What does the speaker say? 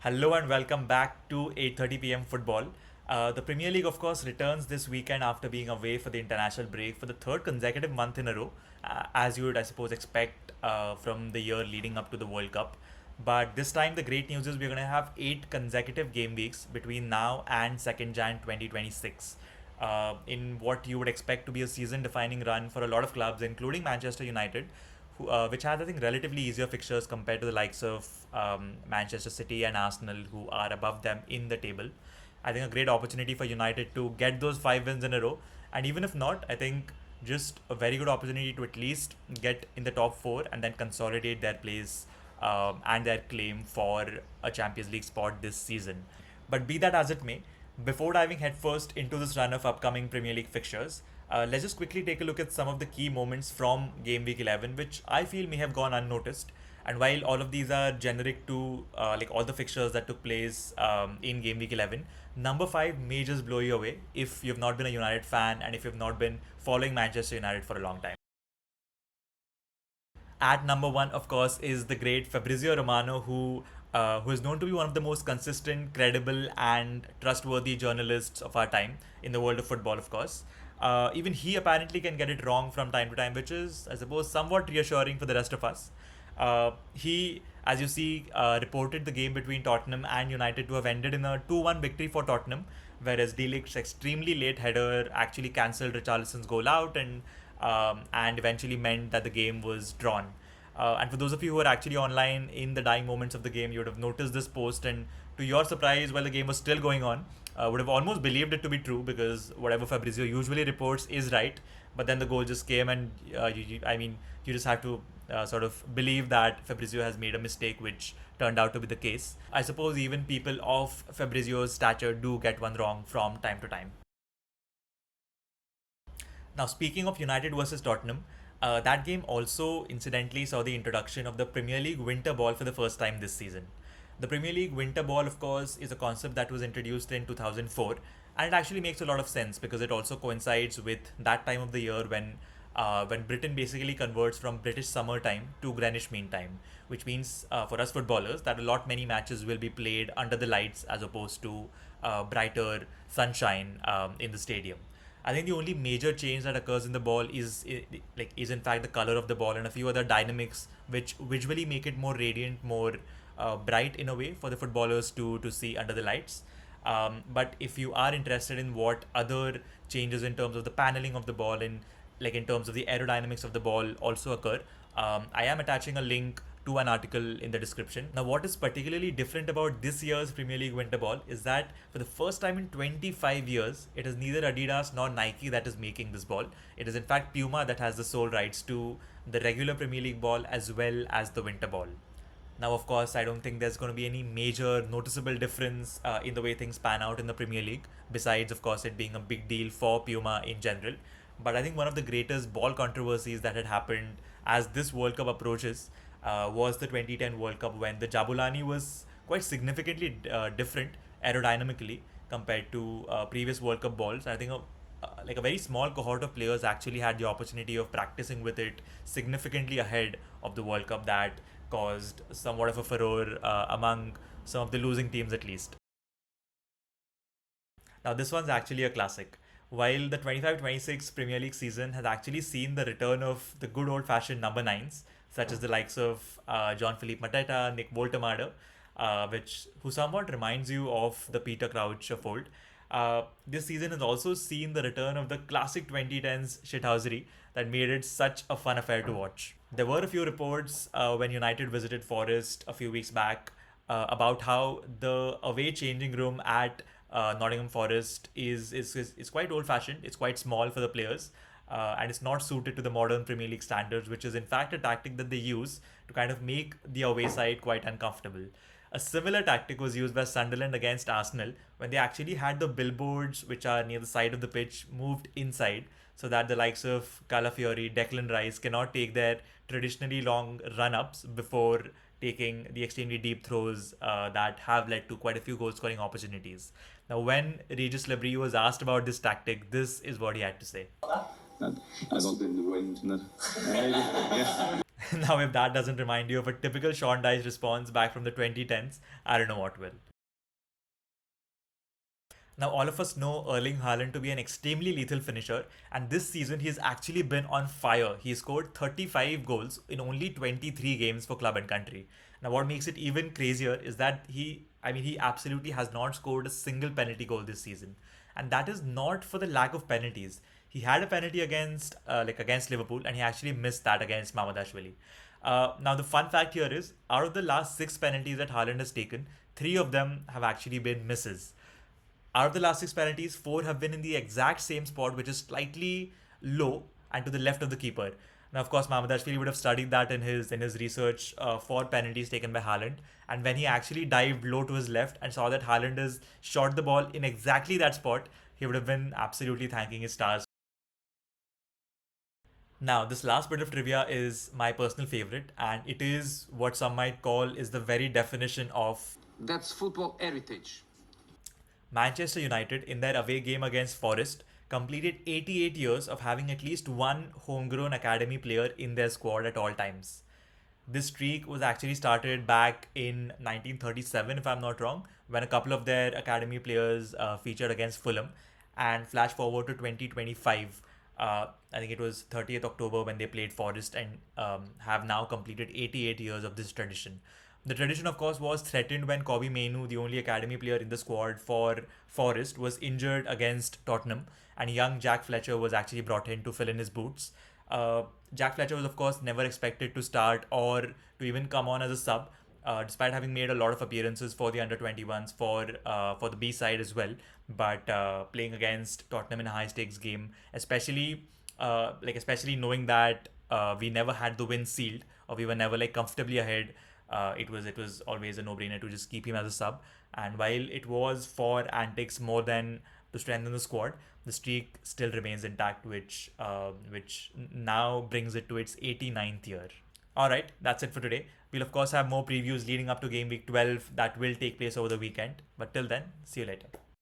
Hello and welcome back to 8:30 p.m. football. The Premier League, of course, returns this weekend after being away for the international break for the third consecutive month in a row, as you would, I suppose, expect from the year leading up to the World Cup. But this time, the great news is we're going to have 8 consecutive game weeks between now and 2nd Jan 2026. In what you would expect to be a season defining run for a lot of clubs, including Manchester United, which has, I think, relatively easier fixtures compared to the likes of Manchester City and Arsenal, who are above them in the table. I think a great opportunity for United to get those 5 wins in a row. And even if not, I think just a very good opportunity to at least get in the top four and then consolidate their place and their claim for a Champions League spot this season. But be that as it may, before diving headfirst into this run of upcoming Premier League fixtures, let's just quickly take a look at some of the key moments from Game Week 11, which I feel may have gone unnoticed. And while all of these are generic to like all the fixtures that took place in Game Week 11, number 5 may just blow you away if you've not been a United fan and if you've not been following Manchester United for a long time. At number one, of course, is the great Fabrizio Romano, who is known to be one of the most consistent, credible, and trustworthy journalists of our time in the world of football. Of course, even he apparently can get it wrong from time to time, which is, I suppose, somewhat reassuring for the rest of us. He, as you see, reported the game between Tottenham and United to have ended in a 2-1 victory for Tottenham, whereas De Ligt's extremely late header actually cancelled Richarlison's goal out and eventually meant that the game was drawn. And for those of you who are actually online in the dying moments of the game, you would have noticed this post, and to your surprise, while the game was still going on, would have almost believed it to be true because whatever Fabrizio usually reports is right. But then the goal just came, and I mean, you just have to sort of believe that Fabrizio has made a mistake, which turned out to be the case. I suppose even people of Fabrizio's stature do get one wrong from time to time. Now, speaking of United versus Tottenham, that game also incidentally saw the introduction of the Premier League Winter Ball for the first time this season. The Premier League Winter Ball, of course, is a concept that was introduced in 2004, and it actually makes a lot of sense because it also coincides with that time of the year when Britain basically converts from British summertime to Greenwich Mean Time, which means for us footballers that a lot many matches will be played under the lights as opposed to brighter sunshine in the stadium. I think the only major change that occurs in the ball is in fact the color of the ball and a few other dynamics which visually make it more radiant, more bright in a way for the footballers to see under the lights. But if you are interested in what other changes in terms of the paneling of the ball and like in terms of the aerodynamics of the ball also occur, I am attaching a link to an article in the description. Now, what is particularly different about this year's Premier League Winter Ball is that for the first time in 25 years, it is neither Adidas nor Nike that is making this ball. It is in fact Puma that has the sole rights to the regular Premier League ball as well as the Winter Ball. Now, of course, I don't think there's going to be any major noticeable difference in the way things pan out in the Premier League, besides, of course, it being a big deal for Puma in general. But I think one of the greatest ball controversies that had happened as this World Cup approaches was the 2010 World Cup when the Jabulani was quite significantly different aerodynamically compared to previous World Cup balls. I think like a very small cohort of players actually had the opportunity of practicing with it significantly ahead of the World Cup that caused somewhat of a furore among some of the losing teams at least. Now, this one's actually a classic. While the 25-26 Premier League season has actually seen the return of the good old fashioned number nines, such as the likes of John Philippe Mateta, Nick Woltemade, who somewhat reminds you of the Peter Crouch of old. This season has also seen the return of the classic 2010s shithousery that made it such a fun affair to watch. There were a few reports when United visited Forest a few weeks back about how the away changing room at Nottingham Forest is quite old fashioned. It's quite small for the players. And it's not suited to the modern Premier League standards, which is in fact a tactic that they use to kind of make the away side quite uncomfortable. A similar tactic was used by Sunderland against Arsenal when they actually had the billboards, which are near the side of the pitch, moved inside so that the likes of Calafiori, Declan Rice cannot take their traditionally long run ups before taking the extremely deep throws that have led to quite a few goal scoring opportunities. Now, when Regis Lebris was asked about this tactic, this is what he had to say. I don't in the wind. No. Now, if that doesn't remind you of a typical Sean Dyche response back from the 2010s, I don't know what will. Now, all of us know Erling Haaland to be an extremely lethal finisher, and this season he's actually been on fire. He scored 35 goals in only 23 games for club and country. Now, what makes it even crazier is that he absolutely has not scored a single penalty goal this season, and that is not for the lack of penalties. He had a penalty against Liverpool, and he actually missed that against Mamadashvili. Now, the fun fact here is, out of the last six penalties that Haaland has taken, three of them have actually been misses. Out of the last six penalties, four have been in the exact same spot, which is slightly low and to the left of the keeper. Now, of course, Mamadashvili would have studied that in his research for penalties taken by Haaland. And when he actually dived low to his left and saw that Haaland has shot the ball in exactly that spot, he would have been absolutely thanking his stars. Now, this last bit of trivia is my personal favorite, and it is what some might call is the very definition of That's football heritage. Manchester United, in their away game against Forest, completed 88 years of having at least one homegrown academy player in their squad at all times. This streak was actually started back in 1937, if I'm not wrong, when a couple of their academy players featured against Fulham. And flash forward to 2025, I think it was 30th October when they played Forest, and have now completed 88 years of this tradition. The tradition, of course, was threatened when Kobe Mainu, the only academy player in the squad for Forest, was injured against Tottenham, and young Jack Fletcher was actually brought in to fill in his boots. Jack Fletcher was, of course, never expected to start or to even come on as a sub, despite having made a lot of appearances for the under 21s for the B side as well. But playing against Tottenham in a high stakes game, especially knowing that we never had the win sealed, or we were never like comfortably ahead, it was always a no brainer to just keep him as a sub. And while it was for antics more than to strengthen the squad, the streak still remains intact, which now brings it to its 89th year. All right, that's it for today. We'll of course have more previews leading up to game week 12 that will take place over the weekend. But till then, see you later.